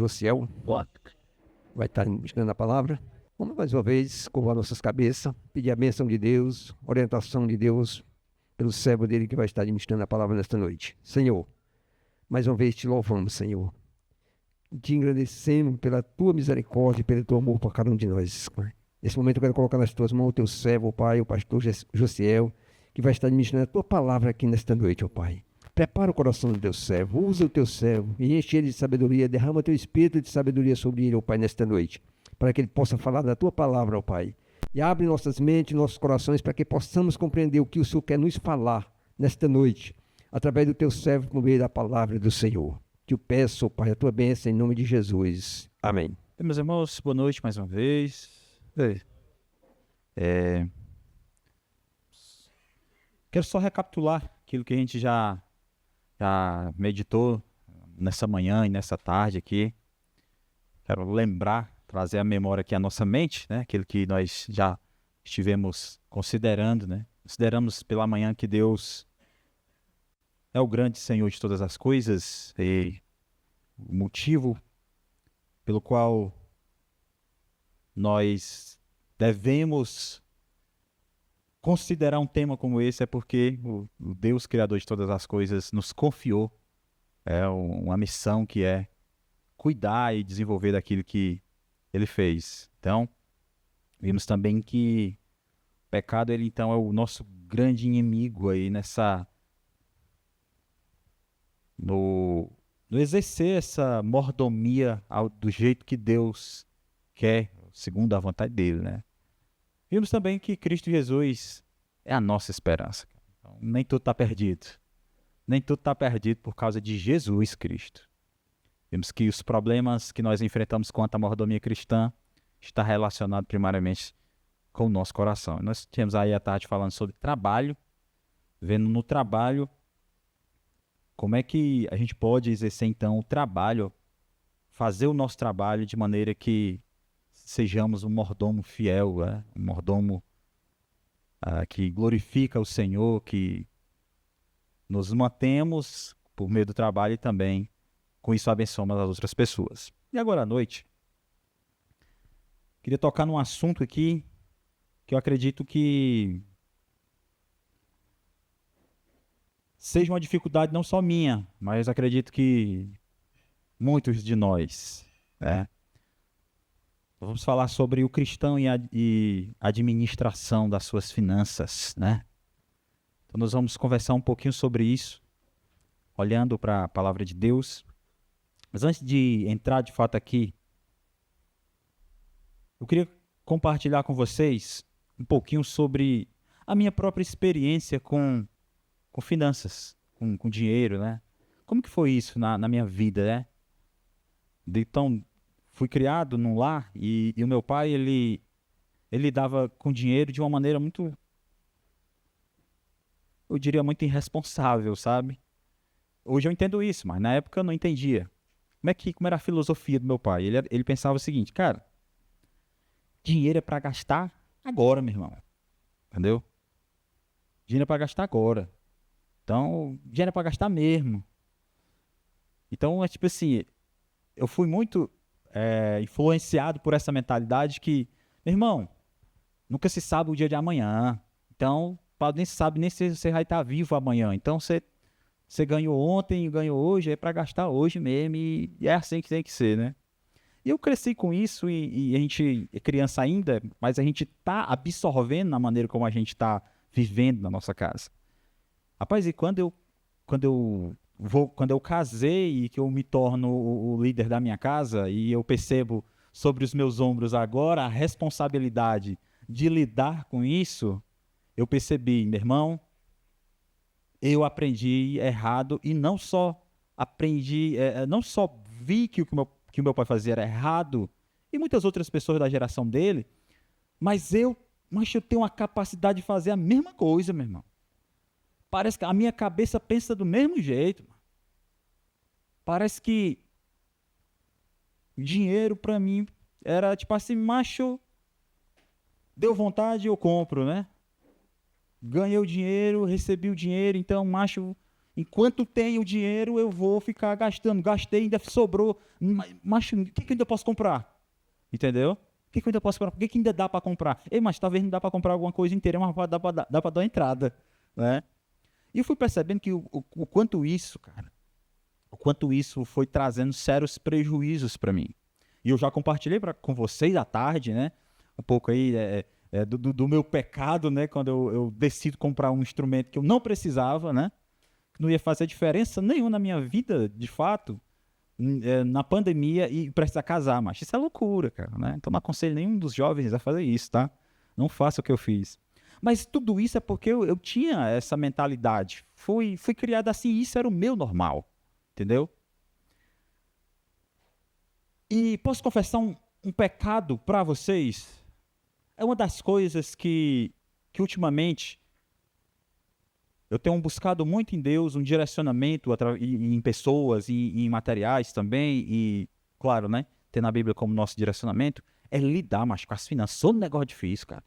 Josiel vai estar ministrando a palavra. Vamos mais uma vez curvar nossas cabeças, pedir a bênção de Deus, orientação de Deus, pelo servo dele que vai estar ministrando a palavra nesta noite. Senhor, mais uma vez te louvamos, Senhor. Te agradecemos pela tua misericórdia e pelo teu amor por cada um de nós. Nesse momento eu quero colocar nas tuas mãos o teu servo, ó Pai, o pastor Josiel, que vai estar ministrando a tua palavra aqui nesta noite, ó Pai. Prepara o coração do teu servo, usa o teu servo e enche ele de sabedoria, derrama teu espírito de sabedoria sobre ele, ó Pai, nesta noite, para que ele possa falar da tua palavra, ó Pai. E abre nossas mentes, nossos corações, para que possamos compreender o que o Senhor quer nos falar nesta noite, através do teu servo, por meio da palavra do Senhor. Te peço, ó Pai, a tua bênção em nome de Jesus. Amém. Meus irmãos, boa noite mais uma vez. Quero só recapitular aquilo que a gente já meditou nessa manhã e nessa tarde aqui. Quero lembrar, trazer à memória aqui a nossa mente, né? Aquilo que nós já estivemos considerando, né? Consideramos pela manhã que Deus é o grande Senhor de todas as coisas e o motivo pelo qual nós devemos considerar um tema como esse é porque o Deus Criador de todas as coisas nos confiou uma missão que é cuidar e desenvolver daquilo que Ele fez. Então, vimos também que o pecado, ele então é o nosso grande inimigo aí no exercer essa mordomia do jeito que Deus quer, segundo a vontade dele, né? Vimos também que Cristo Jesus é a nossa esperança. Então, nem tudo está perdido. Nem tudo está perdido por causa de Jesus Cristo. Vimos que os problemas que nós enfrentamos quanto à mordomia cristã está relacionado primariamente com o nosso coração. Nós tínhamos aí à tarde falando sobre trabalho, vendo no trabalho como é que a gente pode exercer então o trabalho, fazer o nosso trabalho de maneira que sejamos um mordomo fiel, um mordomo que glorifica o Senhor, que nos mantemos por meio do trabalho e também com isso abençoamos as outras pessoas. E agora à noite, queria tocar num assunto aqui que eu acredito que seja uma dificuldade não só minha, mas acredito que muitos de nós, né? Vamos falar sobre o cristão e a administração das suas finanças, né? Então nós vamos conversar um pouquinho sobre isso, olhando para a palavra de Deus. Mas antes de entrar de fato aqui, eu queria compartilhar com vocês um pouquinho sobre a minha própria experiência com finanças, com dinheiro, né? Como que foi isso na minha vida, né? Então, fui criado num lar e o meu pai, ele lidava com dinheiro de uma maneira muito, eu diria, muito irresponsável, sabe? Hoje eu entendo isso, mas na época eu não entendia. Como era a filosofia do meu pai? Ele pensava o seguinte, cara, dinheiro é para gastar agora, meu irmão. Entendeu? Dinheiro é para gastar agora. Então, dinheiro é para gastar mesmo. Então, é tipo assim, eu fui muito influenciado por essa mentalidade que, meu irmão, nunca se sabe o dia de amanhã. Então, nem se sabe nem se você vai estar vivo amanhã. Então, você ganhou ontem, ganhou hoje, é para gastar hoje mesmo e é assim que tem que ser, né? E eu cresci com isso e a gente é criança ainda, mas a gente está absorvendo na maneira como a gente está vivendo na nossa casa. Rapaz, e quando eu casei e que eu me torno o líder da minha casa e eu percebo sobre os meus ombros agora a responsabilidade de lidar com isso, eu percebi, meu irmão, eu aprendi errado e não só aprendi, não só vi que o que o meu pai fazia era errado e muitas outras pessoas da geração dele, mas eu tenho uma capacidade de fazer a mesma coisa, meu irmão. Parece que a minha cabeça pensa do mesmo jeito. Parece que dinheiro para mim era tipo assim, macho, deu vontade, eu compro, né? Ganhei o dinheiro, recebi o dinheiro, então, macho, Enquanto tenho dinheiro, eu vou ficar gastando. Gastei, ainda sobrou. Mas o que eu ainda posso comprar? Entendeu? O que eu ainda posso comprar? O que ainda dá para comprar? Ei, mas talvez não dá para comprar alguma coisa inteira, mas dá para dar uma entrada. Né? E eu fui percebendo que o quanto isso, cara, o quanto isso foi trazendo sérios prejuízos para mim. E eu já compartilhei com vocês à tarde, né? Um pouco aí do meu pecado, né? Quando eu decido comprar um instrumento que eu não precisava, né? Que não ia fazer diferença nenhuma na minha vida, de fato, na pandemia, e precisar casar, mas isso é loucura, cara, né? Então não aconselho nenhum dos jovens a fazer isso, tá? Não faça o que eu fiz. Mas tudo isso é porque eu tinha essa mentalidade. Fui criado assim, isso era o meu normal, entendeu? E posso confessar um pecado para vocês? É uma das coisas que ultimamente eu tenho buscado muito em Deus, um direcionamento em pessoas e em materiais também, e, claro, né, ter na Bíblia como nosso direcionamento, é lidar mais com as finanças. Todo negócio difícil, cara.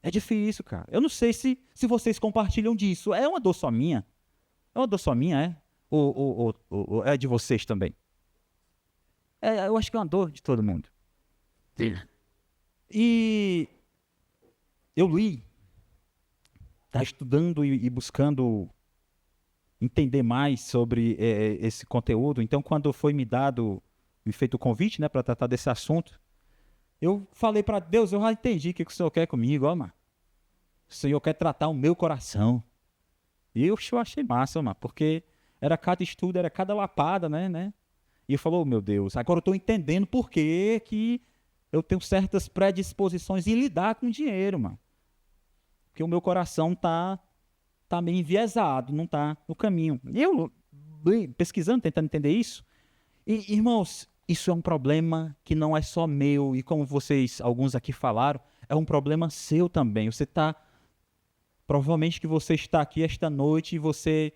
É difícil, cara. Eu não sei se vocês compartilham disso. É uma dor só minha? É uma dor só minha, é? Ou é de vocês também? Eu acho que é uma dor de todo mundo. Sim. E eu li, tá estudando e buscando entender mais sobre esse conteúdo. Então, quando foi me feito o convite, né, para tratar desse assunto, eu falei para Deus, eu já entendi o que o Senhor quer comigo, ó, mano. O Senhor quer tratar o meu coração. E eu achei massa, mano, porque era cada estudo, era cada lapada, né? E eu falei, oh, meu Deus, agora eu estou entendendo por que eu tenho certas predisposições em lidar com dinheiro, mano. Porque o meu coração tá meio enviesado, não tá no caminho. E eu, pesquisando, tentando entender isso, e, irmãos, isso é um problema que não é só meu, e como vocês, alguns aqui falaram, é um problema seu também. Provavelmente que você está aqui esta noite e você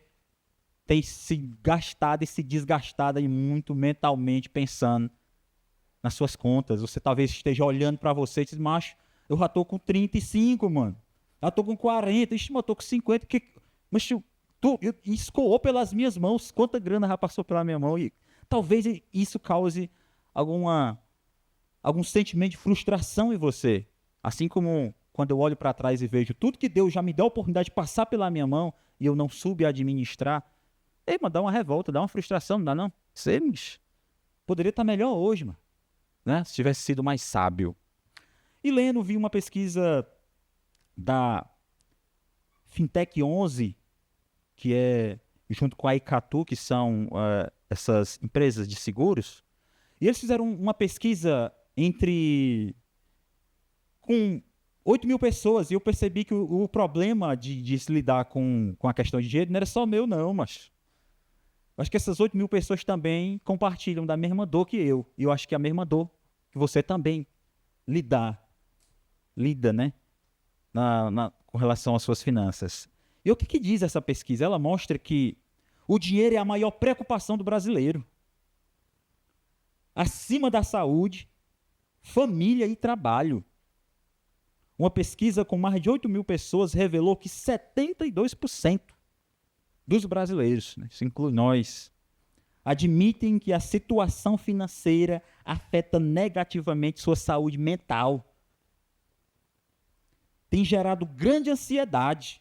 tem se gastado e se desgastado aí muito mentalmente pensando nas suas contas. Você talvez esteja olhando para você e diz, macho, eu já estou com 35, mano. Já estou com 40, ixi, mas eu estou com 50. Mas escoou pelas minhas mãos, quanta grana já passou pela minha mão. E talvez isso cause algum sentimento de frustração em você. Assim como quando eu olho para trás e vejo tudo que Deus já me deu a oportunidade de passar pela minha mão e eu não soube administrar, mano, dá uma revolta, dá uma frustração, não dá não? Você poderia estar melhor hoje, mano, né? Se tivesse sido mais sábio. E lendo, vi uma pesquisa da Fintech 11, que é junto com a Icatu, que são essas empresas de seguros, e eles fizeram uma pesquisa com 8 mil pessoas, e eu percebi que o problema de se lidar com a questão de dinheiro não era só meu, não, mas acho que essas 8 mil pessoas também compartilham da mesma dor que eu. E eu acho que é a mesma dor que você também lida, né? Com relação às suas finanças. E o que diz essa pesquisa? Ela mostra que o dinheiro é a maior preocupação do brasileiro. Acima da saúde, família e trabalho. Uma pesquisa com mais de 8 mil pessoas revelou que 72% dos brasileiros, né, isso inclui nós, admitem que a situação financeira afeta negativamente sua saúde mental. Tem gerado grande ansiedade,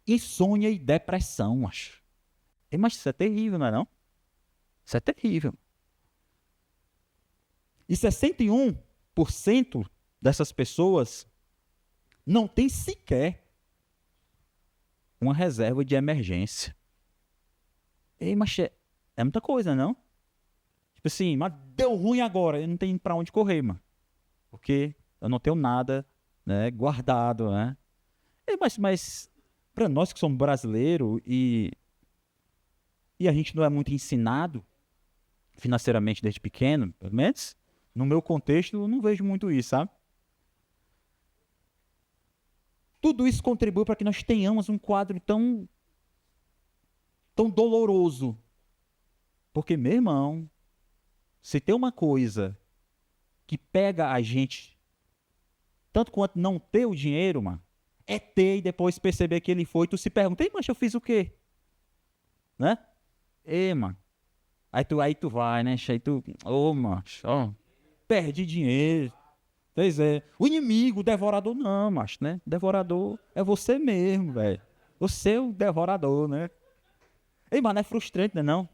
insônia e depressão, acho. Mas isso é terrível, não é não? Isso é terrível. E 61% dessas pessoas não tem sequer uma reserva de emergência. Mas é muita coisa, não? Tipo assim, mas deu ruim agora, eu não tenho pra onde correr, mano. Porque eu não tenho nada, né, guardado, né? Mas para nós que somos brasileiros e a gente não é muito ensinado financeiramente desde pequeno, pelo menos no meu contexto, eu não vejo muito isso, sabe? Tudo isso contribui para que nós tenhamos um quadro tão doloroso. Porque, meu irmão, se tem uma coisa que pega a gente, tanto quanto não ter o dinheiro, mano, é ter e depois perceber que ele foi, tu se pergunta, mas eu fiz o quê? né? Ei, mano. Aí tu vai, né? Aí tu, macho, perde dinheiro. Pois é. O inimigo, o devorador não, macho, né? O devorador é você mesmo, velho. Você é o devorador, né? Ei, mano, é frustrante, né, não?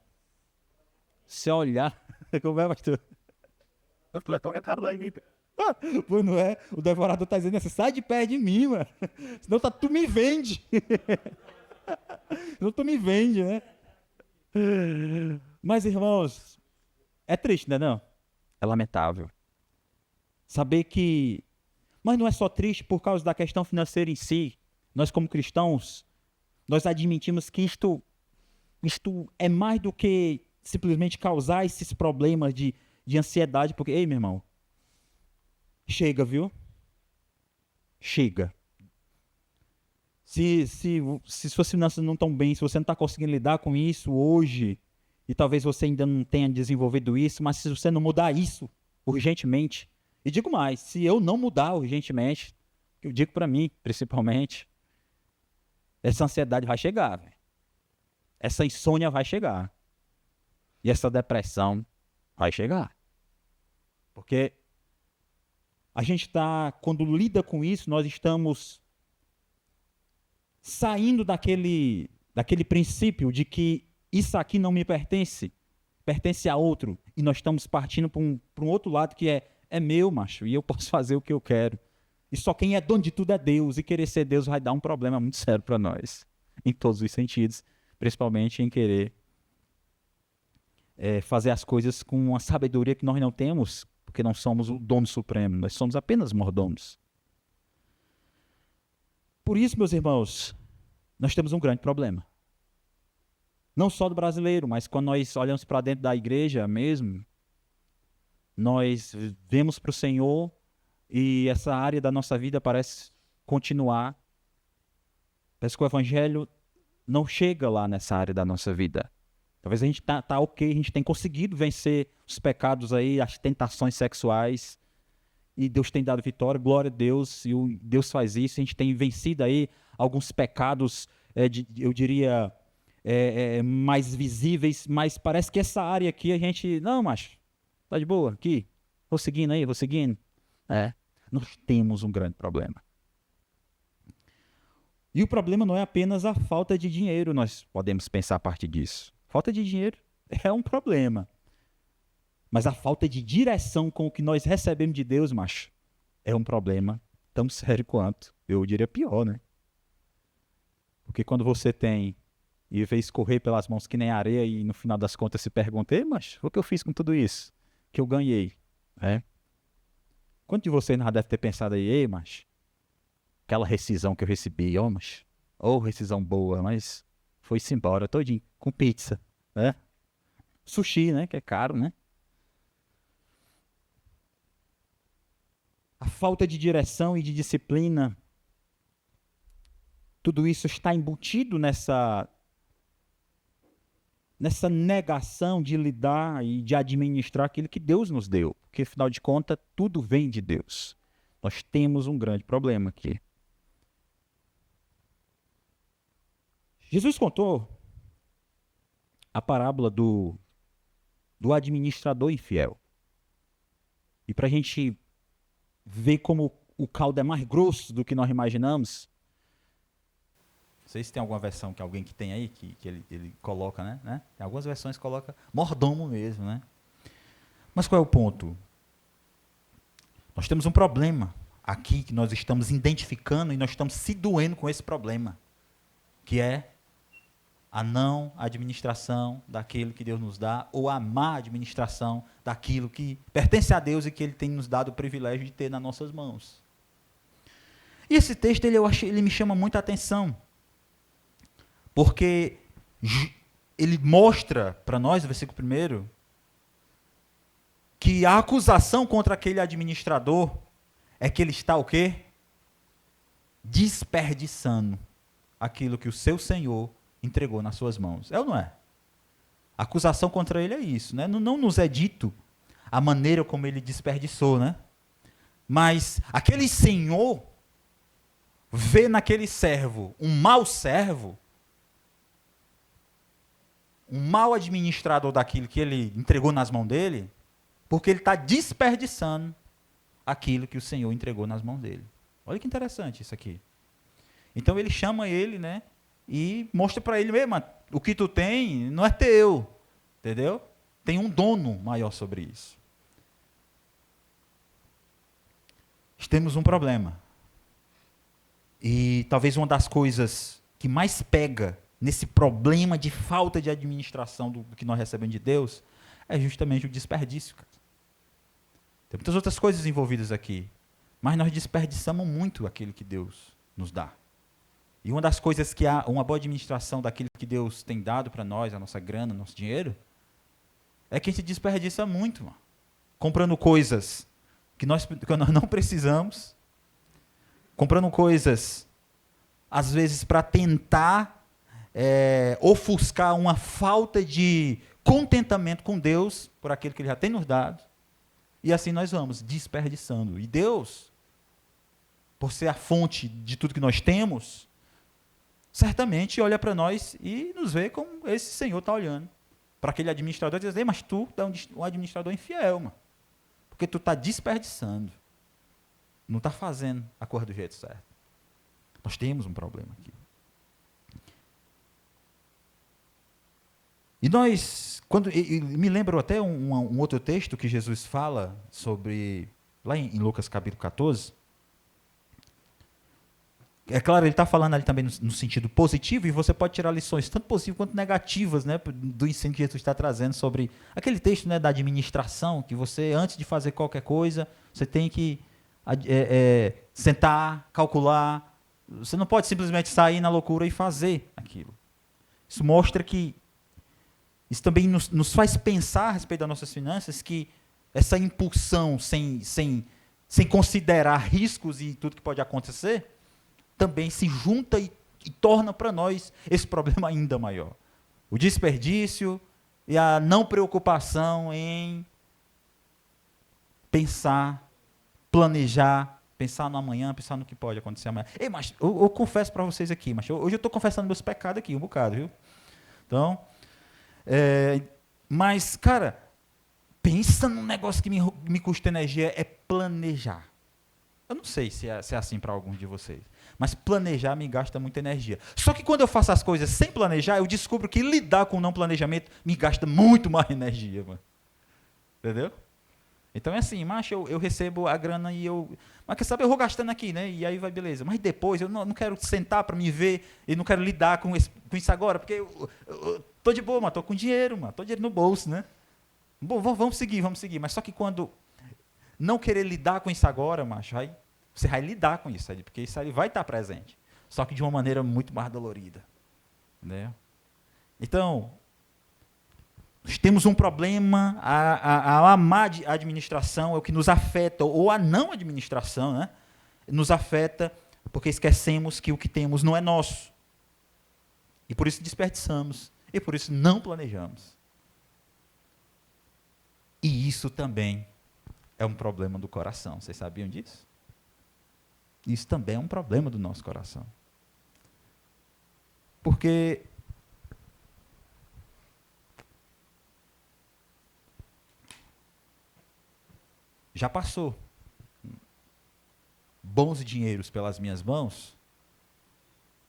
Se olhar, como é, pastor? Pois não é? O devorador tá dizendo assim, sai de perto de mim, mano. Senão tu me vende. Senão tu me vende, né? Mas, irmãos, é triste, né, não? É lamentável. Saber que... Mas não é só triste por causa da questão financeira em si. Nós, como cristãos, nós admitimos que isto é mais do que simplesmente causar esses problemas de ansiedade, porque, ei, meu irmão, chega, viu? Chega. Se suas finanças não estão bem, se você não está conseguindo lidar com isso hoje, e talvez você ainda não tenha desenvolvido isso, mas se você não mudar isso urgentemente, e digo mais, se eu não mudar urgentemente, eu digo para mim, principalmente, essa ansiedade vai chegar, véio. Essa insônia vai chegar. E essa depressão vai chegar. Porque a gente está, quando lida com isso, nós estamos saindo daquele princípio de que isso aqui não me pertence, pertence a outro. E nós estamos partindo para um outro lado que é meu, macho, e eu posso fazer o que eu quero. E só quem é dono de tudo é Deus, e querer ser Deus vai dar um problema muito sério para nós, em todos os sentidos, principalmente em querer fazer as coisas com uma sabedoria que nós não temos, porque não somos o dono supremo, nós somos apenas mordomos. Por isso, meus irmãos, nós temos um grande problema. Não só do brasileiro, mas quando nós olhamos para dentro da igreja mesmo, nós vemos para o Senhor e essa área da nossa vida parece continuar. Parece que o evangelho não chega lá nessa área da nossa vida. Talvez a gente tá ok, a gente tem conseguido vencer os pecados aí, as tentações sexuais, e Deus tem dado vitória, glória a Deus, e Deus faz isso, a gente tem vencido aí alguns pecados, eu diria, mais visíveis, mas parece que essa área aqui a gente, não, macho, tá de boa, aqui, vou seguindo aí, vou seguindo. Nós temos um grande problema. E o problema não é apenas a falta de dinheiro, nós podemos pensar a partir disso. Falta de dinheiro é um problema. Mas a falta de direção com o que nós recebemos de Deus, macho, é um problema tão sério quanto. Eu diria pior, né? Porque quando você tem e vê escorrer pelas mãos que nem areia e no final das contas se pergunta, macho, o que eu fiz com tudo isso? Que eu ganhei, né? Quanto de vocês não deve ter pensado aí, macho, aquela rescisão que eu recebi, macho, rescisão boa, mas foi-se embora todinho com pizza, né? Sushi, né? Que é caro, né? A falta de direção e de disciplina, tudo isso está embutido nessa negação de lidar e de administrar aquilo que Deus nos deu. Porque, afinal de contas, tudo vem de Deus. Nós temos um grande problema aqui. Jesus contou a parábola do administrador infiel. E para a gente ver como o caldo é mais grosso do que nós imaginamos, não sei se tem alguma versão que alguém que tem aí, que ele coloca, né? Tem algumas versões que coloca mordomo mesmo, né? Mas qual é o ponto? Nós temos um problema aqui que nós estamos identificando e nós estamos se doendo com esse problema, que é a não administração daquilo que Deus nos dá, ou a má administração daquilo que pertence a Deus e que Ele tem nos dado o privilégio de ter nas nossas mãos. E esse texto, ele me chama muita atenção, porque ele mostra para nós, no versículo 1, que a acusação contra aquele administrador é que ele está o quê? Desperdiçando aquilo que o seu Senhor entregou nas suas mãos. É ou não é? A acusação contra ele é isso, né? Não nos é dito a maneira como ele desperdiçou, né? Mas aquele senhor vê naquele servo um mau servo um mau administrador daquilo que ele entregou nas mãos dele, porque ele está desperdiçando aquilo que o Senhor entregou nas mãos dele. Olha que interessante isso aqui. Então ele chama ele, né, e mostra para ele mesmo, o que tu tem não é teu, entendeu? Tem um dono maior sobre isso. Temos um problema. E talvez uma das coisas que mais pega nesse problema de falta de administração do que nós recebemos de Deus é justamente o desperdício. Cara. Tem muitas outras coisas envolvidas aqui, mas nós desperdiçamos muito aquilo que Deus nos dá. E uma das coisas que há, uma boa administração daquilo que Deus tem dado para nós, a nossa grana, nosso dinheiro, é que a gente desperdiça muito, mano. Comprando coisas que nós não precisamos, comprando coisas, às vezes, para tentar ofuscar uma falta de contentamento com Deus por aquilo que Ele já tem nos dado, e assim nós vamos desperdiçando. E Deus, por ser a fonte de tudo que nós temos, certamente olha para nós e nos vê como esse Senhor está olhando. Para aquele administrador dizer, mas tu é um administrador infiel, mano. Porque tu está desperdiçando. Não está fazendo a coisa do jeito certo. Nós temos um problema aqui. E nós, me lembro até um outro texto que Jesus fala sobre, lá em Lucas capítulo 14. É claro, ele está falando ali também no sentido positivo, e você pode tirar lições tanto positivas quanto negativas, né, do ensino que Jesus está trazendo sobre aquele texto, né, da administração, que você, antes de fazer qualquer coisa, você tem que sentar, calcular. Você não pode simplesmente sair na loucura e fazer aquilo. Isso mostra que, isso também nos faz pensar a respeito das nossas finanças, que essa impulsão sem considerar riscos e tudo que pode acontecer, também se junta e torna para nós esse problema ainda maior. O desperdício e a não preocupação em pensar, planejar, pensar no amanhã, pensar no que pode acontecer amanhã. Ei, mas eu confesso para vocês aqui, mas hoje eu estou confessando meus pecados aqui, um bocado, viu? Então, mas, cara, pensa num negócio que me custa energia, é planejar. Eu não sei se é assim para alguns de vocês, mas planejar me gasta muita energia. Só que quando eu faço as coisas sem planejar, eu descubro que lidar com o não planejamento me gasta muito mais energia, mano. Entendeu? Então é assim, macho, eu recebo a grana e mas quer saber, eu vou gastando aqui, né? E aí vai, beleza. Mas depois, eu não quero sentar para me ver e não quero lidar com isso agora, porque eu tô de boa, mas tô com dinheiro, mano. Tô dinheiro no bolso, né? Bom, vamos seguir. Mas só que quando não querer lidar com isso agora, macho, você vai lidar com isso aí, porque isso aí vai estar presente. Só que de uma maneira muito mais dolorida. Né? Então, nós temos um problema, a má administração é o que nos afeta, ou a não administração, né? Nos afeta porque esquecemos que o que temos não é nosso. E por isso desperdiçamos, e por isso não planejamos. E isso também é um problema do coração. Vocês sabiam disso? Isso também é um problema do nosso coração. Porque já passou bons dinheiros pelas minhas mãos,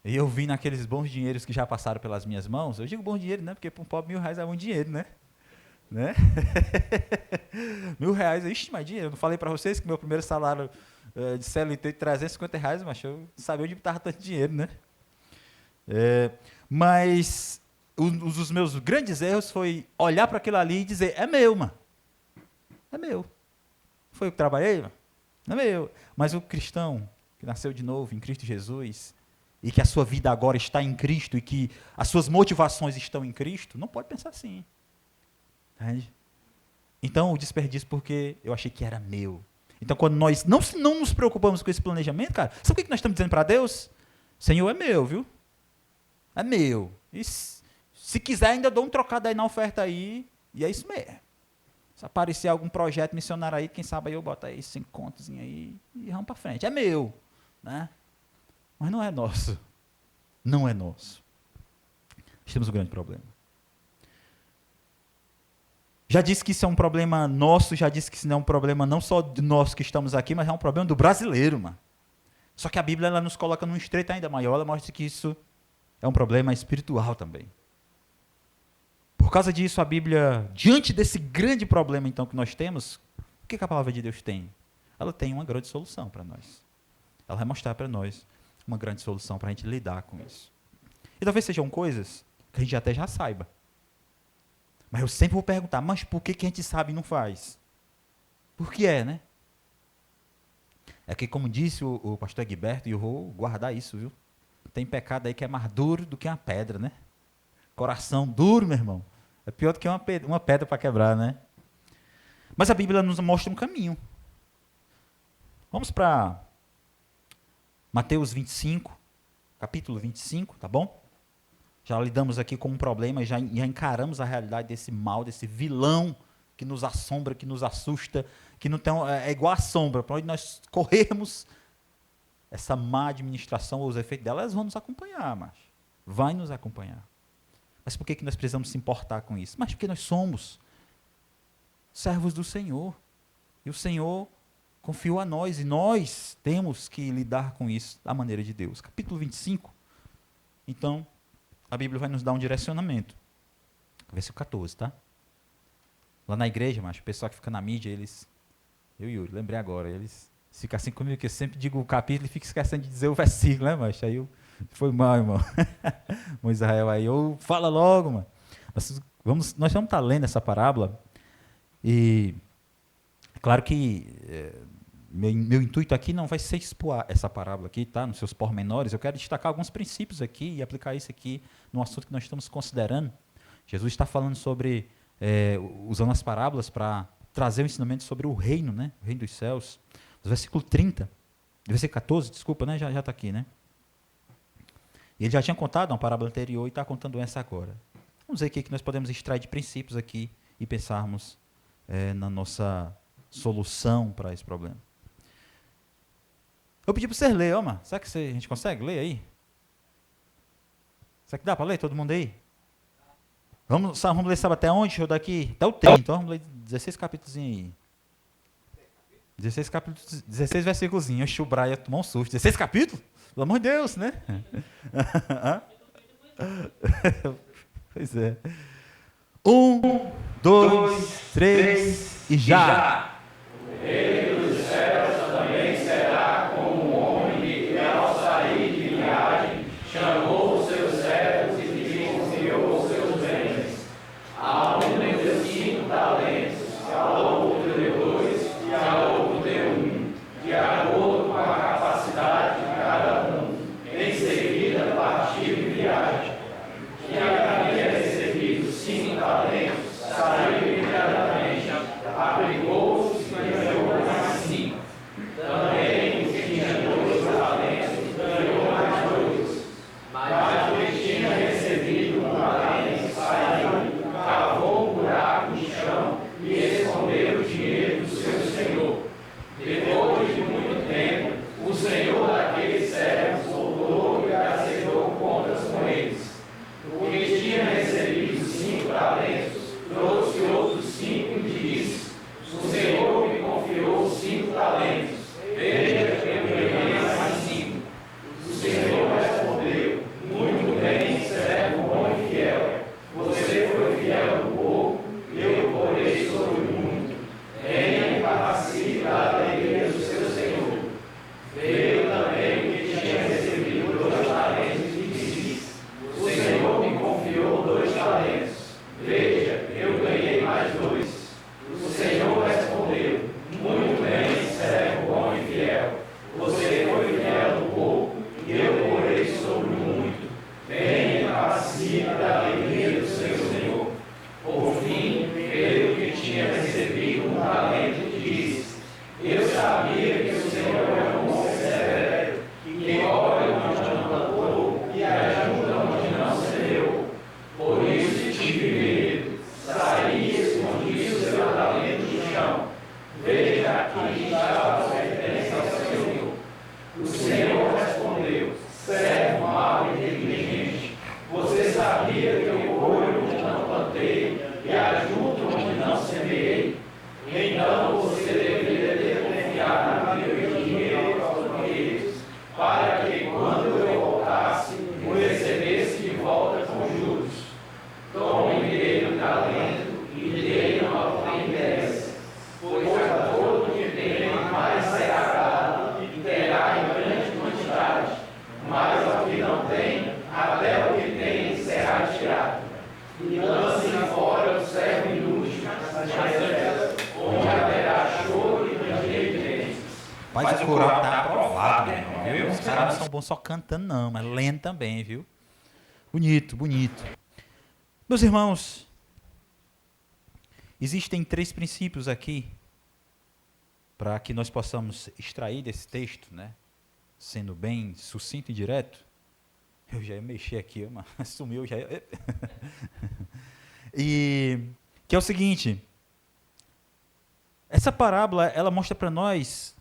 e eu vi naqueles bons dinheiros que já passaram pelas minhas mãos, eu digo bom dinheiro, né? Porque para um pobre R$1.000 é bom dinheiro, né? R$1.000, ixi, mais dinheiro. Eu não falei para vocês que meu primeiro salário de CLT de R$350, mas eu sabia onde estava tanto dinheiro, né? Mas um dos meus grandes erros foi olhar para aquilo ali e dizer, é meu, mano. É meu. Foi eu que trabalhei, mano? Não é meu. Mas o cristão que nasceu de novo em Cristo Jesus e que a sua vida agora está em Cristo e que as suas motivações estão em Cristo, não pode pensar assim. Entende? Então, o desperdício porque eu achei que era meu. Então, quando nós não nos preocupamos com esse planejamento, cara, sabe o que nós estamos dizendo para Deus? Senhor, é meu, viu? É meu. E se quiser, ainda dou um trocado aí na oferta aí, e é isso mesmo. Se aparecer algum projeto missionário aí, quem sabe aí eu boto aí 5 contos aí e vamos para frente. É meu. Né? Mas não é nosso. Não é nosso. Nós temos um grande problema. Já disse que isso é um problema nosso, já disse que isso não é um problema não só de nós que estamos aqui, mas é um problema do brasileiro, mano. Só que a Bíblia ela nos coloca num estreito ainda maior, ela mostra que isso é um problema espiritual também. Por causa disso, a Bíblia, diante desse grande problema então que nós temos, o que a palavra de Deus tem? Ela tem uma grande solução para nós. Ela vai mostrar para nós uma grande solução para a gente lidar com isso. E talvez sejam coisas que a gente até já saiba. Mas eu sempre vou perguntar, mas por que a gente sabe e não faz? Por que é, né? É que, como disse o pastor Egberto, e eu vou guardar isso, viu? Tem pecado aí que é mais duro do que uma pedra, né? Coração duro, meu irmão. É pior do que uma pedra para quebrar, né? Mas a Bíblia nos mostra um caminho. Vamos para Mateus 25, capítulo 25, tá bom? Já lidamos aqui com um problema, já encaramos a realidade desse mal, desse vilão que nos assombra, que nos assusta, que não tem, é igual a sombra, para onde nós corrermos, essa má administração ou os efeitos dela, elas vão nos acompanhar, mas vai nos acompanhar. Mas por que nós precisamos se importar com isso? Mas porque nós somos servos do Senhor. E o Senhor confiou a nós, e nós temos que lidar com isso da maneira de Deus. Capítulo 25, então, a Bíblia vai nos dar um direcionamento. Versículo 14, tá? Lá na igreja, macho, o pessoal que fica na mídia, eles... Eu e Yuri, lembrei agora, eles ficam assim comigo, que eu sempre digo o capítulo e fico esquecendo de dizer o versículo, né, macho? Aí foi mal, irmão. O Israel aí, fala logo, mano. Nós vamos estar lendo essa parábola, e é claro que meu intuito aqui não vai ser expor essa parábola aqui, tá? Nos seus pormenores. Eu quero destacar alguns princípios aqui e aplicar isso aqui no assunto que nós estamos considerando. Jesus está falando sobre, usando as parábolas para trazer o ensinamento sobre o reino, né? O reino dos céus. No versículo 30, versículo 14, desculpa, né? Já está aqui, né? E ele já tinha contado uma parábola anterior e está contando essa agora. Vamos ver o que nós podemos extrair de princípios aqui e pensarmos na nossa solução para esse problema. Eu pedi para vocês lerem, mano. Será que a gente consegue ler aí? Será que dá para ler todo mundo aí? Vamos ler, sabe até onde? Eu daqui até o 30. Então vamos ler 16 capítulos aí. 16 capítulos, 16 versículos. Oxe, o Braia tomou um susto. 16 capítulos? Pelo amor de Deus, né? Pois é. 1, 2, 3 e já. O reino dos céus também será como um homem que, ao sair de viagem, chamou os seus servos e distribuiu os seus bens. A um deu 5 talentos, a outro deu 2 e a outro deu 1, de acordo com a capacidade de cada um. Em seguida partiu em viagem. E havia recebido 5 talentos, saiu imediatamente, aplicou-os e ganhou mais Rapaz, o coral tá aprovado, meu irmão, viu? Os caras não são bons só cantando, não, mas lendo também, viu? Bonito, bonito. Meus irmãos, existem 3 princípios aqui para que nós possamos extrair desse texto, né? Sendo bem sucinto e direto. Eu já ia mexer aqui, mas sumiu, já ia... E que é o seguinte, essa parábola, ela mostra para nós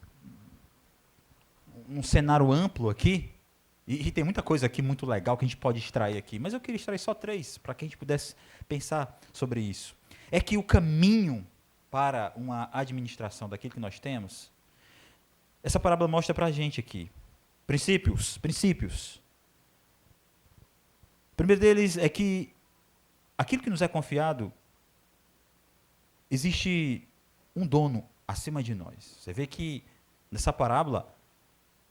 um cenário amplo aqui, e tem muita coisa aqui muito legal que a gente pode extrair aqui, mas eu queria extrair só 3, para que a gente pudesse pensar sobre isso. É que o caminho para uma administração daquilo que nós temos, essa parábola mostra para a gente aqui. Princípios. O primeiro deles é que aquilo que nos é confiado, existe um dono acima de nós. Você vê que nessa parábola,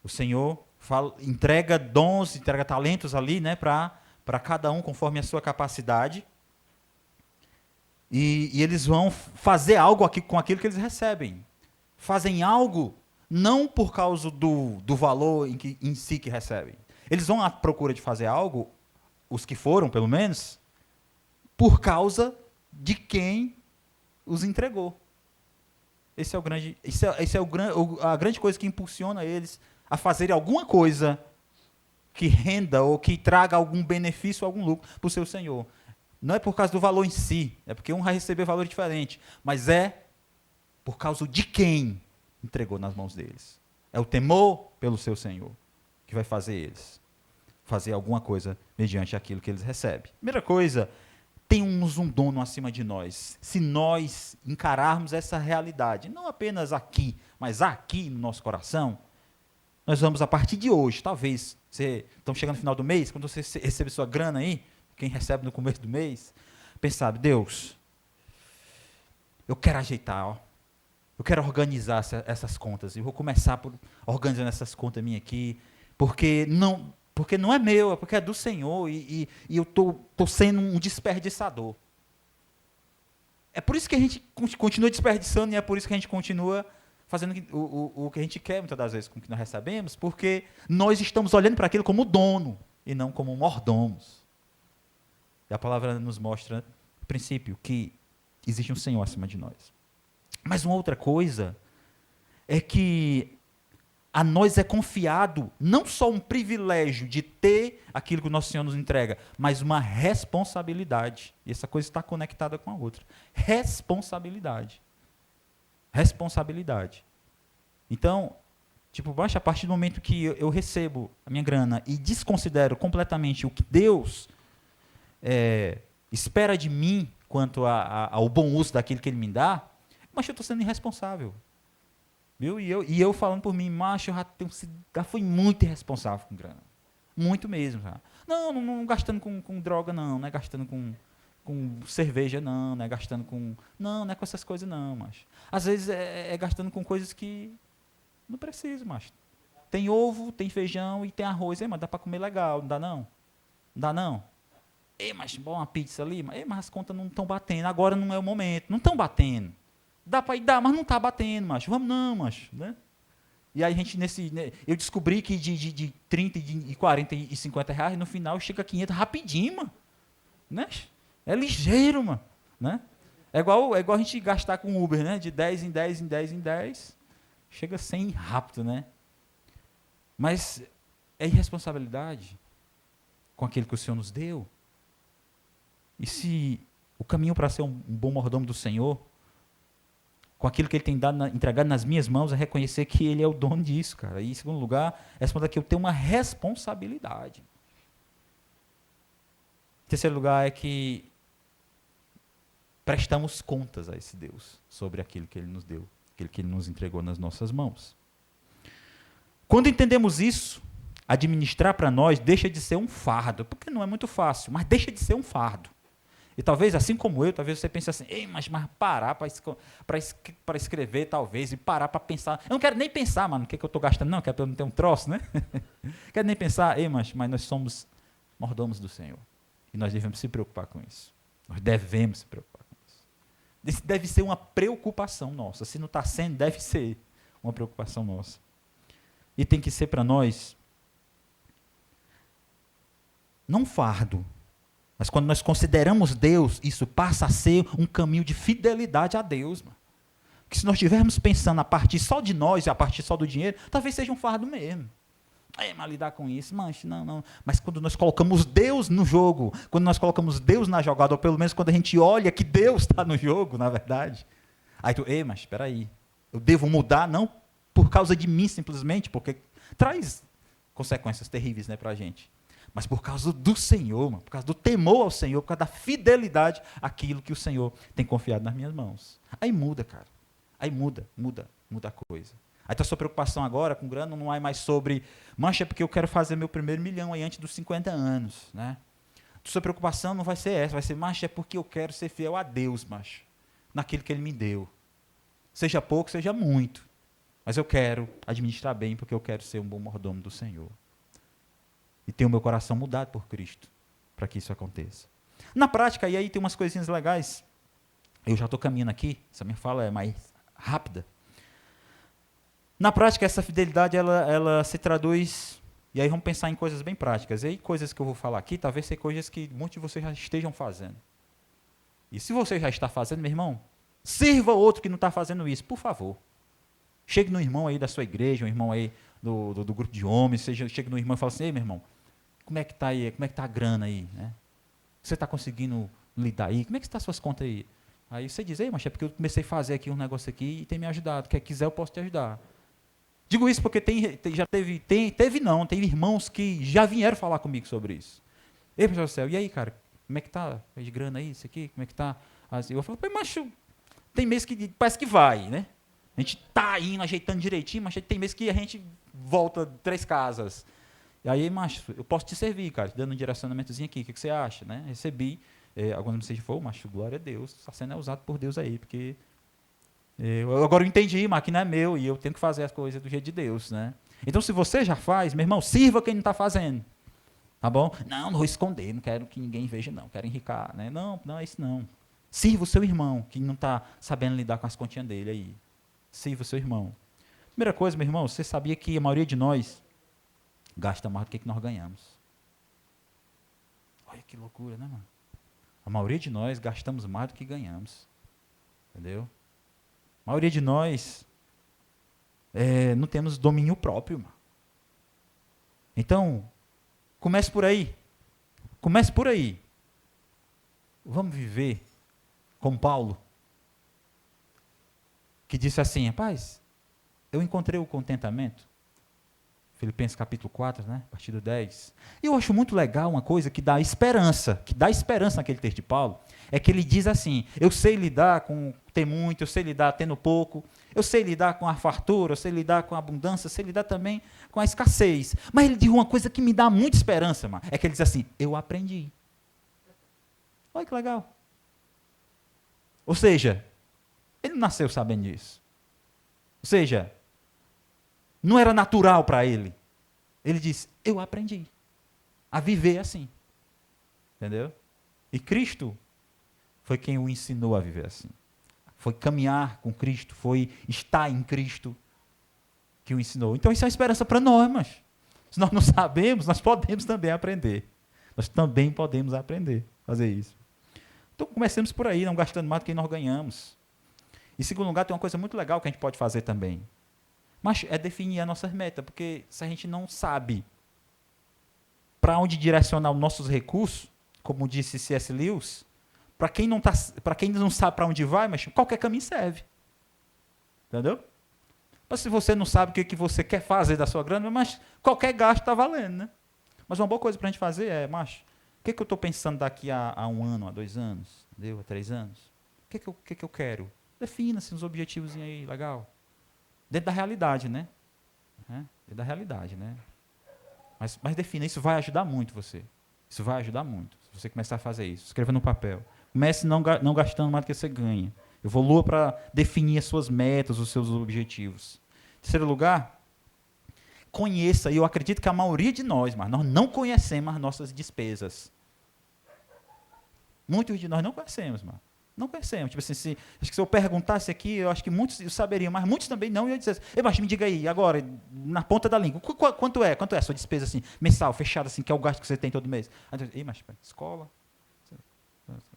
o Senhor entrega dons, entrega talentos ali, né, para cada um conforme a sua capacidade. E eles vão fazer algo aqui com aquilo que eles recebem. Fazem algo não por causa do valor em si que recebem. Eles vão à procura de fazer algo, os que foram, pelo menos, por causa de quem os entregou. Esse é a grande coisa que impulsiona eles a fazerem alguma coisa que renda ou que traga algum benefício, algum lucro para o seu Senhor. Não é por causa do valor em si, é porque um vai receber valor diferente, mas é por causa de quem entregou nas mãos deles. É o temor pelo seu Senhor que vai fazer eles fazer alguma coisa mediante aquilo que eles recebem. Primeira coisa, temos um dono acima de nós. Se nós encararmos essa realidade, não apenas aqui, mas aqui no nosso coração, nós vamos, a partir de hoje, talvez, estamos chegando no final do mês, quando você recebe sua grana aí, quem recebe no começo do mês, pensar, Deus, eu quero ajeitar, ó, eu quero organizar essas contas, eu vou começar por organizando essas contas minhas aqui, porque não é meu, é porque é do Senhor, e eu estou sendo um desperdiçador. É por isso que a gente continua desperdiçando, e é por isso que a gente continua fazendo o que a gente quer, muitas das vezes, com o que nós recebemos, porque nós estamos olhando para aquilo como dono, e não como mordomos. E a palavra nos mostra, no princípio, que existe um Senhor acima de nós. Mas uma outra coisa é que a nós é confiado não só um privilégio de ter aquilo que o nosso Senhor nos entrega, mas uma responsabilidade. E essa coisa está conectada com a outra. Responsabilidade. Então, a partir do momento que eu recebo a minha grana e desconsidero completamente o que Deus espera de mim quanto ao bom uso daquilo que Ele me dá, mas eu estou sendo irresponsável. Viu? E eu falando por mim, macho, eu já fui muito irresponsável com grana. Muito mesmo. Já. Não gastando com droga, não é gastando com cerveja, não é gastando com... Não é com essas coisas, não, macho. Às vezes é gastando com coisas que não preciso, macho. Tem ovo, tem feijão e tem arroz. Mas dá para comer legal, não dá não? Não dá não? Mas bom, uma pizza ali, mas as contas não estão batendo. Agora não é o momento, não estão batendo. Dá para ir, dá, mas não está batendo, macho. Vamos não, macho. Né? E aí a gente, eu descobri que de 30, e 40 e 50 reais, no final chega a 500 rapidinho, mano. Né? É ligeiro, mano. Né? É igual a gente gastar com Uber, né? De 10 em 10, em 10 em 10. Chega a 100 rápido, né? Mas é irresponsabilidade com aquilo que o Senhor nos deu. E se o caminho para ser um bom mordomo do Senhor, com aquilo que Ele tem entregado nas minhas mãos, é reconhecer que Ele é o dono disso, cara. E, em segundo lugar, responder que eu tenho uma responsabilidade. Em terceiro lugar, é que prestamos contas a esse Deus sobre aquilo que Ele nos deu, aquilo que Ele nos entregou nas nossas mãos. Quando entendemos isso, administrar para nós deixa de ser um fardo, porque não é muito fácil, mas deixa de ser um fardo. E talvez, assim como eu, talvez você pense assim, mas parar para escrever, talvez, e parar para pensar. Eu não quero nem pensar, mano, no que eu estou gastando, não, quero não ter um troço, né? Quero nem pensar, mas nós somos mordomos do Senhor. E nós devemos se preocupar com isso. Nós devemos se preocupar com isso. Isso deve ser uma preocupação nossa. Se não está sendo, deve ser uma preocupação nossa. e tem que ser para nós, não um fardo, mas quando nós consideramos Deus, isso passa a ser um caminho de fidelidade a Deus, mano. Que se nós estivermos pensando a partir só de nós e a partir só do dinheiro, talvez seja um fardo mesmo. Mas lidar com isso, mancha, não. Mas quando nós colocamos Deus no jogo, quando nós colocamos Deus na jogada, ou pelo menos quando a gente olha que Deus está no jogo, na verdade, aí tu, mas espera aí, eu devo mudar, não por causa de mim simplesmente, porque traz consequências terríveis, né, para a gente, mas por causa do Senhor, mano, por causa do temor ao Senhor, por causa da fidelidade àquilo que o Senhor tem confiado nas minhas mãos. Aí muda, cara. Aí muda a coisa. Aí a sua preocupação agora com grana não é mais sobre, mancha, porque eu quero fazer meu primeiro milhão aí antes dos 50 anos, né? A sua preocupação não vai ser essa, vai ser, mancha, é porque eu quero ser fiel a Deus, mancha, naquilo que Ele me deu. Seja pouco, seja muito. Mas eu quero administrar bem, porque eu quero ser um bom mordomo do Senhor. E ter o meu coração mudado por Cristo, para que isso aconteça. Na prática, e aí tem umas coisinhas legais, eu já estou caminhando aqui, essa minha fala é mais rápida. Na prática, essa fidelidade, ela se traduz, e aí vamos pensar em coisas bem práticas. E aí, coisas que eu vou falar aqui, talvez sejam coisas que muitos de vocês já estejam fazendo. E se você já está fazendo, meu irmão, sirva outro que não está fazendo isso, por favor. Chegue no irmão aí da sua igreja, um irmão aí do grupo de homens, chegue no irmão e fale assim, ei, meu irmão, como é que está aí, como é que está a grana aí, né? Você está conseguindo lidar aí? Como é que estão as suas contas aí? Aí você diz, mas é porque eu comecei a fazer aqui um negócio aqui e tem me ajudado. Quer quiser, eu posso te ajudar. Digo isso porque teve irmãos que já vieram falar comigo sobre isso. Ei, pastor Céu, e aí, cara, como é que tá? De grana aí, isso aqui, como é que tá? Assim, eu falo, macho, tem mês que parece que vai, né? A gente tá indo, ajeitando direitinho, mas tem mês que a gente volta 3 casas. E aí, macho, eu posso te servir, cara, te dando um direcionamentozinho aqui, o que você acha, né? Recebi, alguma mensagem foi, macho, glória a Deus, está sendo usado por Deus aí, porque agora eu entendi, mas aqui não é meu, e eu tenho que fazer as coisas do jeito de Deus, né? Então, se você já faz, meu irmão, sirva quem não está fazendo, tá bom? Não vou esconder, não quero que ninguém veja, não, quero enricar, né? Não é isso não. Sirva o seu irmão, que não está sabendo lidar com as continhas dele aí. Sirva o seu irmão. Primeira coisa, meu irmão, você sabia que a maioria de nós gasta mais do que nós ganhamos. Olha que loucura, né, mano? A maioria de nós gastamos mais do que ganhamos. Entendeu? A maioria de nós não temos domínio próprio, mano. Então, comece por aí. Comece por aí. Vamos viver como Paulo, que disse assim, rapaz, eu encontrei o contentamento. Filipenses capítulo 4, né? A partir do 10. E eu acho muito legal uma coisa que dá esperança naquele texto de Paulo, é que ele diz assim, eu sei lidar com ter muito, eu sei lidar tendo pouco, eu sei lidar com a fartura, eu sei lidar com a abundância, eu sei lidar também com a escassez. Mas ele diz uma coisa que me dá muita esperança, mano, é que ele diz assim, eu aprendi. Olha que legal. Ou seja, ele não nasceu sabendo disso. Ou seja, não era natural para ele. Ele disse, eu aprendi a viver assim. Entendeu? E Cristo foi quem o ensinou a viver assim. Foi caminhar com Cristo, foi estar em Cristo que o ensinou. Então isso é uma esperança para nós, mas se nós não sabemos, nós podemos também aprender. Nós também podemos aprender a fazer isso. Então comecemos por aí, não gastando mais do que nós ganhamos. Em segundo lugar, tem uma coisa muito legal que a gente pode fazer também. Mas é definir as nossas metas, porque se a gente não sabe para onde direcionar os nossos recursos, como disse C.S. Lewis, para quem não sabe para onde vai, mas qualquer caminho serve. Entendeu? Mas se você não sabe o que você quer fazer da sua grana, mas qualquer gasto está valendo, né? Mas uma boa coisa para a gente fazer é, macho, o que eu estou pensando daqui a 1 ano, a 2 anos, entendeu? A 3 anos? O que eu quero? Defina-se uns objetivos aí, legal. Dentro da realidade, né? Dentro da realidade, né? Mas defina, isso vai ajudar muito você. Isso vai ajudar muito, se você começar a fazer isso. Escreva no papel. Comece não gastando mais do que você ganha. Evolua para definir as suas metas, os seus objetivos. Em terceiro lugar, conheça, e eu acredito que a maioria de nós, mas nós não conhecemos as nossas despesas. Muitos de nós não conhecemos, mano. Não conhecemos. Tipo assim, acho que se eu perguntasse aqui, eu acho que muitos saberiam, mas muitos também não iam dizer assim, ei, mas me diga aí, agora, na ponta da língua, quanto é a sua despesa assim, mensal, fechada, assim, que é o gasto que você tem todo mês? Aí eu digo, ei, mas escola,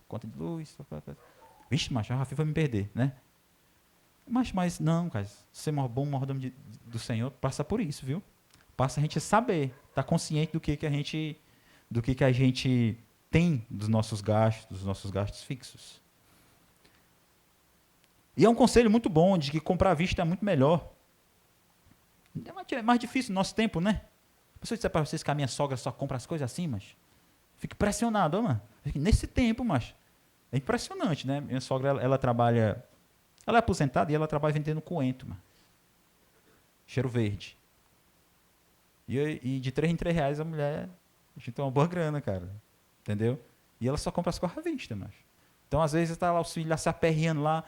conta de luz, vixe, mas a Rafa vai me perder, né? Mas não, cara, ser bom mordomo do Senhor passa por isso, viu? Passa a gente saber, estar consciente do que a gente tem dos nossos gastos fixos. E é um conselho muito bom de que comprar à vista é muito melhor. É mais difícil no nosso tempo, né? Se eu disser para vocês que a minha sogra só compra as coisas assim, mas fico impressionado, mano. Nesse tempo, mas é impressionante, né? Minha sogra, ela trabalha, ela é aposentada e ela trabalha vendendo coentro, mano. Cheiro verde. E de 3 em 3 reais a mulher, a gente tem uma boa grana, cara. Entendeu? E ela só compra as coisas à vista, mas. Então, às vezes, está lá os filhos lá se aperreando lá,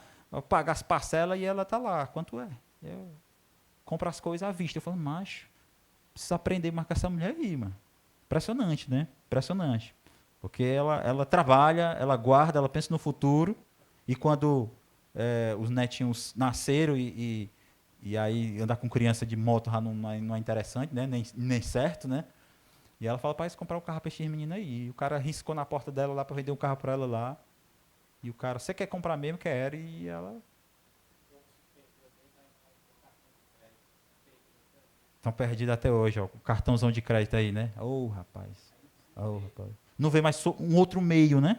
pagar as parcelas e ela está lá. Quanto é? Eu compro as coisas à vista. Eu falo, macho, precisa aprender mais com essa mulher aí, mano. Impressionante, né? Impressionante. Porque ela trabalha, ela guarda, ela pensa no futuro. E quando os netinhos nasceram e aí andar com criança de moto já não é interessante, né? Nem certo, né? E ela fala, pai, comprar um carro para esses meninos aí. E o cara riscou na porta dela lá para vender um carro para ela lá. E o cara, você quer comprar mesmo? Quer. E ela... Estão perdidos até hoje, ó. O cartãozão de crédito aí, né? Ô, rapaz. Não vê mais um outro meio, né?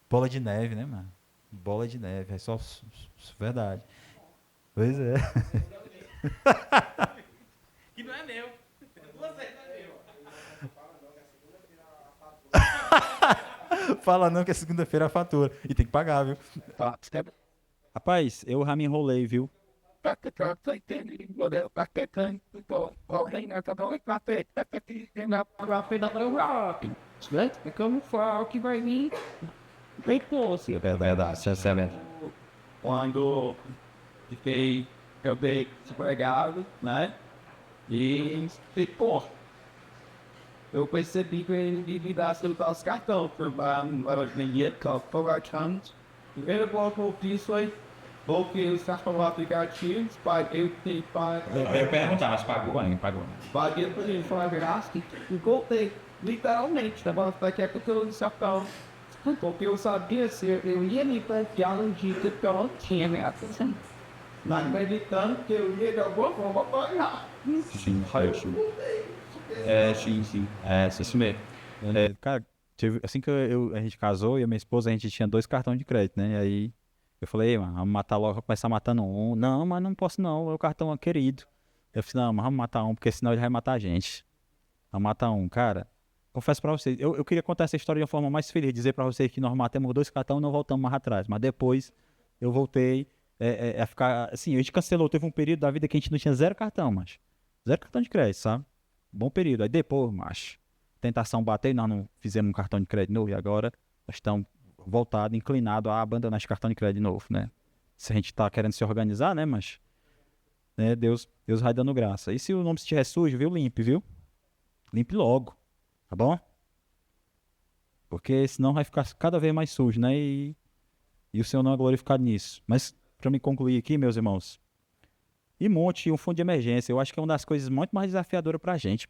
Bola de neve, né, mano? Bola de neve. É só verdade. Pois é. Que não é meu. Você não é meu. Fala não que é segunda-feira a fatura. E tem que pagar, viu? Rapaz, eu já me enrolei, viu? Como fala que vai vir? Bem close. É verdade, você é verdade. Quando fiquei desempregado, né? E ficou. Eu percebi que ele me dá os cartões para vender cartões. Primeiro bloco que eu fiz foi coloquei os cartões aplicativos, paguei o que tem que pagar. Eu ia perguntar, mas pagou, hein? Pagou. Paguei para ele falar graça e voltei. Literalmente, da banda daqui a pouco eu cartão. Porque eu sabia se eu ia me plantear um dia que eu não tinha minha atenção. Mas acreditando que eu ia de alguma forma pagar. Sim. Sim. É isso mesmo. Cara, assim que a gente casou e a minha esposa, a gente tinha 2 cartões de crédito, né? E aí eu falei, ei, mano, vamos matar logo, começar matando um. Não, mas não posso não, o cartão é querido. Eu falei, não, mas vamos matar um, porque senão ele vai matar a gente. Vamos matar um, cara. Confesso pra vocês, eu queria contar essa história de uma forma mais feliz, dizer pra vocês que nós matamos 2 cartões e não voltamos mais atrás. Mas depois eu voltei a ficar, assim, a gente cancelou, teve um período da vida que a gente não tinha 0 cartão, mas 0 cartão de crédito, sabe? Bom período. Aí depois, macho, tentação bateu e nós não fizemos um cartão de crédito novo e agora nós estamos voltados, inclinados a abandonar esse cartão de crédito de novo, né? Se a gente tá querendo se organizar, né, mas né, Deus vai dando graça. E se o nome estiver sujo, viu, limpe, viu? Limpe logo. Tá bom? Porque senão vai ficar cada vez mais sujo, né? E o Senhor não é glorificado nisso. Mas, para me concluir aqui, meus irmãos, e monte um fundo de emergência. Eu acho que é uma das coisas muito mais desafiadoras pra gente.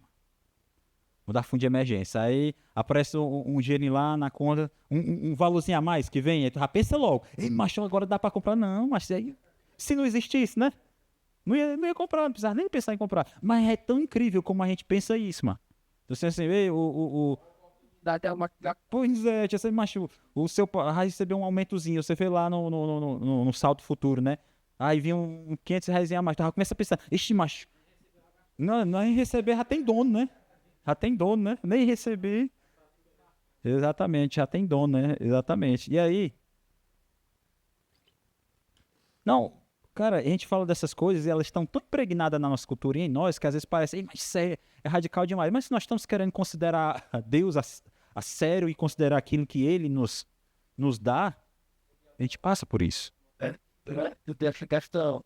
Vou dar fundo de emergência. Aí aparece um dinheirinho lá na conta, um valorzinho a mais que vem, aí tu já pensa logo. Ei, macho, agora dá pra comprar? Não, mas aí, se não existisse, né? Não ia comprar, não precisava nem pensar em comprar. Mas é tão incrível como a gente pensa isso, mano. Então, assim, Dá até uma... pois é, você macho, o seu vai receber um aumentozinho, você vê lá no saldo futuro, né? Aí vinha um 500 reais a mais, tu já começa a pensar, ixi, macho, não é receber, já tem dono, né? Já tem dono, né? Nem receber. Exatamente, já tem dono, né? Exatamente. E aí? Não, cara, a gente fala dessas coisas e elas estão tão impregnadas na nossa cultura e em nós que às vezes parece, mas isso é radical demais. Mas se nós estamos querendo considerar Deus a sério e considerar aquilo que Ele nos dá, a gente passa por isso. Dessa questão.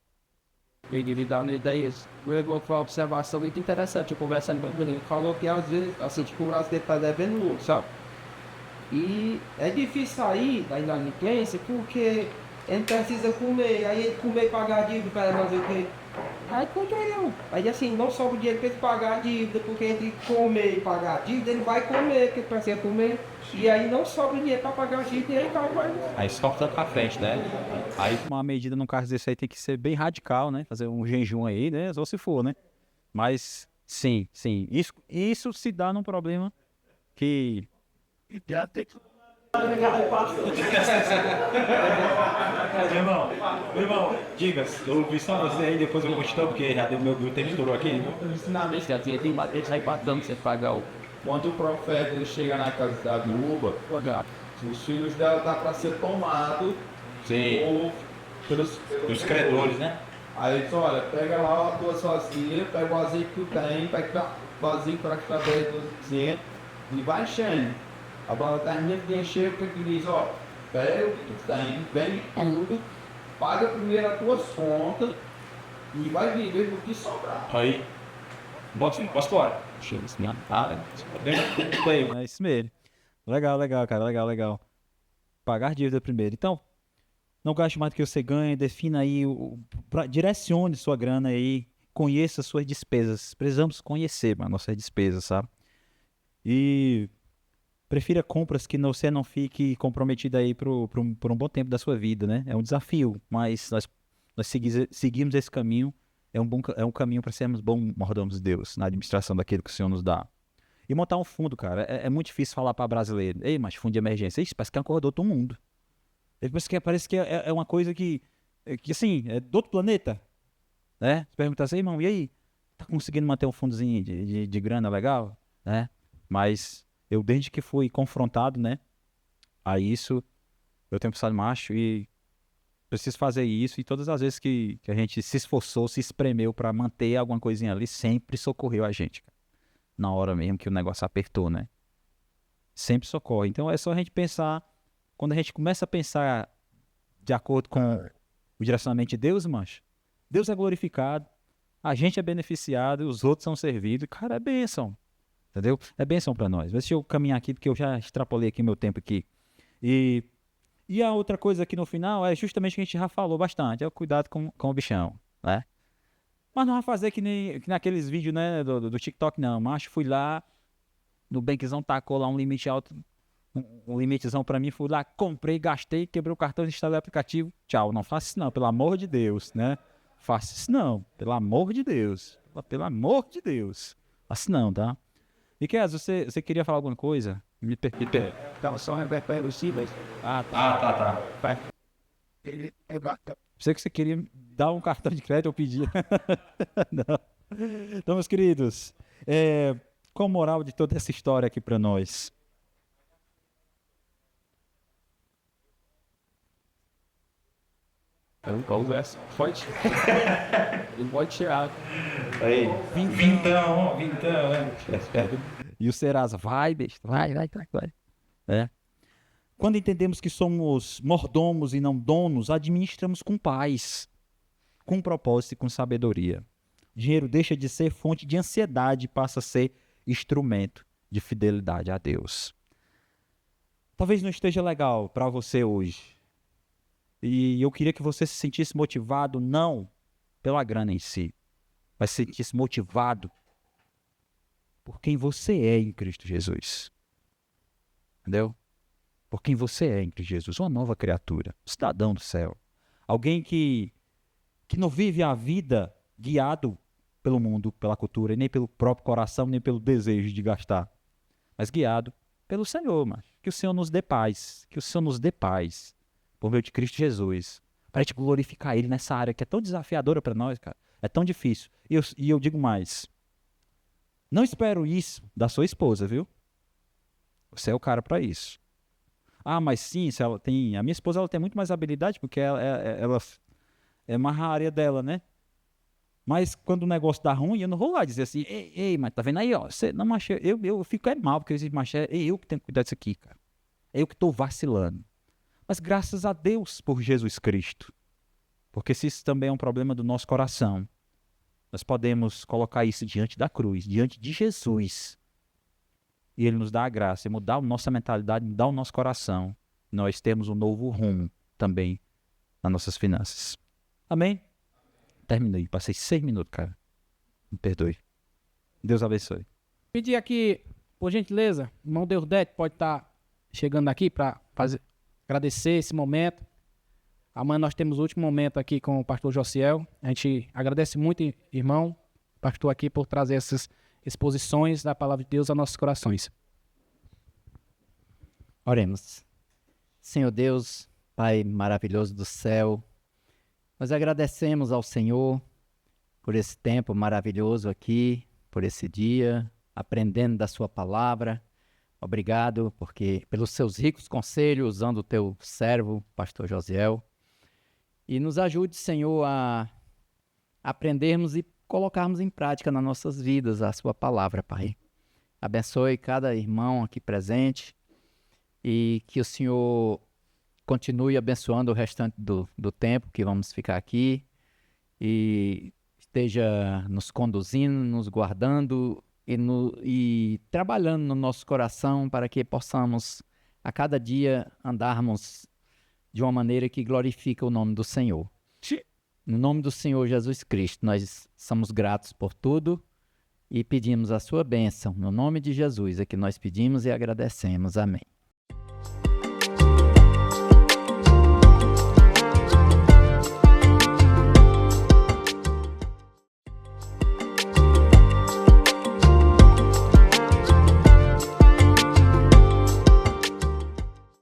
Ele dá uma ideia. Eu vou para uma observação muito interessante. Eu conversando com ele, falou que às vezes, assim, tipo, às vezes tá devendo lucro, sabe? E é difícil sair da inadimplência porque ele precisa comer, aí ele comer e pagar a dívida para fazer o quê? Aí controlou. Aí assim, não sobra dinheiro para ele pagar a dívida, porque entre comer e pagar a dívida, ele vai comer, porque ele precisa comer. E aí não sobra dinheiro para pagar a dívida e aí vai. Aí só tanto pra frente, né? Aí Uma medida num caso desse aí tem que ser bem radical, né? Fazer um jejum aí, né? Só se for, né? Mas, sim. Isso se dá num problema que... Meu irmão, diga, eu ouvi só você aí, depois eu continuo, porque já deu meu tempo estourou aqui. Ensinamento, assim, tem bastante aí passando você pagar o. Quando o profeta ele chega na casa da viúva, os filhos dela tá para ser tomado Sim. pelos Os credores, né? Aí ele disse, olha, pega lá a tua sozinha, pega o azeite que tu tem, pega o vazio para que tá 10% e vai enchendo. A bola termina de encher, porque ele diz, ó, pega o que tu tem, vem tudo, paga primeiro as tuas contas e vai viver do que sobrar. Aí. Bota fora. É isso mesmo. Legal, cara. Legal. Pagar dívida primeiro. Então, não gaste mais do que você ganha, defina aí, direcione sua grana aí, conheça suas despesas. Precisamos conhecer, mano, nossas despesas, sabe? E prefira compras que você não fique comprometido aí por um bom tempo da sua vida, né? É um desafio, mas nós seguimos esse caminho. É um caminho para sermos bons mordomos de Deus na administração daquilo que o Senhor nos dá. E montar um fundo, cara, é muito difícil falar para brasileiro. Ei, mas fundo de emergência, isso parece que é uma coisa do outro mundo. Parece que é uma coisa que assim, é do outro planeta, né? Você pergunta assim, irmão, e aí? Tá conseguindo manter um fundozinho de grana legal, né? Mas eu, desde que fui confrontado, né, a isso, eu tenho pensado, macho, e preciso fazer isso, e todas as vezes que a gente se esforçou, se espremeu para manter alguma coisinha ali, sempre socorreu a gente, cara. Na hora mesmo que o negócio apertou, né? Sempre socorre. Então é só a gente pensar, quando a gente começa a pensar de acordo com o direcionamento de Deus, macho, Deus é glorificado, a gente é beneficiado, os outros são servidos, cara, é bênção, entendeu? É bênção para nós. Deixa eu caminhar aqui, porque eu já extrapolei aqui meu tempo aqui. E a outra coisa aqui no final é justamente o que a gente já falou bastante, é o cuidado com o bichão, né? Mas não vai fazer que naqueles vídeos, né, do TikTok, não. Macho, fui lá, no Banquezão tacou lá um limite alto, um limitezão pra mim, fui lá, comprei, gastei, quebrei o cartão, instalei o aplicativo. Tchau, não faça isso não, pelo amor de Deus, né? Faça isso não, pelo amor de Deus. Pelo amor de Deus. Faça isso não, tá? Miquel, você queria falar alguma coisa? Me permite. Então, só reverter os cíveis. Tá. Ele é bacana. Sei que você queria dar um cartão de crédito, eu pedi. Não. Então, meus queridos, qual a moral de toda essa história aqui para nós? Conversa. Pode. Ele pode tirar. Aí. Vintão, né? E o Serasa, vai, besta, vai. Quando entendemos que somos mordomos e não donos, administramos com paz, com propósito e com sabedoria. O dinheiro deixa de ser fonte de ansiedade e passa a ser instrumento de fidelidade a Deus. Talvez não esteja legal para você hoje. E eu queria que você se sentisse motivado não pela grana em si, mas se sentisse motivado por quem você é em Cristo Jesus. Entendeu? Por quem você é em Cristo Jesus, uma nova criatura, um cidadão do céu. Alguém que não vive a vida guiado pelo mundo, pela cultura, nem pelo próprio coração, nem pelo desejo de gastar, mas guiado pelo Senhor, mas que o Senhor nos dê paz, por meio de Cristo Jesus, para a gente glorificar Ele nessa área que é tão desafiadora para nós, cara, é tão difícil. E eu digo mais, não espero isso da sua esposa, viu? Você é o cara para isso. Ah, mas sim, se ela tem, a minha esposa ela tem muito mais habilidade, porque ela é mais a área dela, né? Mas quando o negócio dá ruim, eu não vou lá dizer assim, ei, mas tá vendo aí, ó, você, não, macho, eu fico mal, porque eu digo, macho, eu que tenho que cuidar disso aqui, cara. É eu que estou vacilando. Mas graças a Deus por Jesus Cristo. Porque se isso também é um problema do nosso coração, nós podemos colocar isso diante da cruz, diante de Jesus. E Ele nos dá a graça, mudar a nossa mentalidade, mudar o nosso coração. Nós temos um novo rumo também nas nossas finanças. Amém? Terminei. Passei 6 minutos, cara. Me perdoe. Deus abençoe. Pedir aqui, por gentileza, o irmão Deusdete pode estar chegando aqui para agradecer esse momento. Amanhã nós temos o último momento aqui com o pastor Josiel. A gente agradece muito, irmão, pastor, aqui por trazer essas exposições da palavra de Deus aos nossos corações. Oremos. Senhor Deus, Pai maravilhoso do céu, nós agradecemos ao Senhor por esse tempo maravilhoso aqui, por esse dia, aprendendo da sua palavra. Obrigado pelos seus ricos conselhos, usando o teu servo, pastor Josiel. E nos ajude, Senhor, a aprendermos e colocarmos em prática nas nossas vidas a sua palavra, Pai. Abençoe cada irmão aqui presente e que o Senhor continue abençoando o restante do tempo que vamos ficar aqui e esteja nos conduzindo, nos guardando e trabalhando no nosso coração para que possamos a cada dia andarmos de uma maneira que glorifica o nome do Senhor. No nome do Senhor Jesus Cristo, nós somos gratos por tudo e pedimos a sua bênção. No nome de Jesus é que nós pedimos e agradecemos. Amém.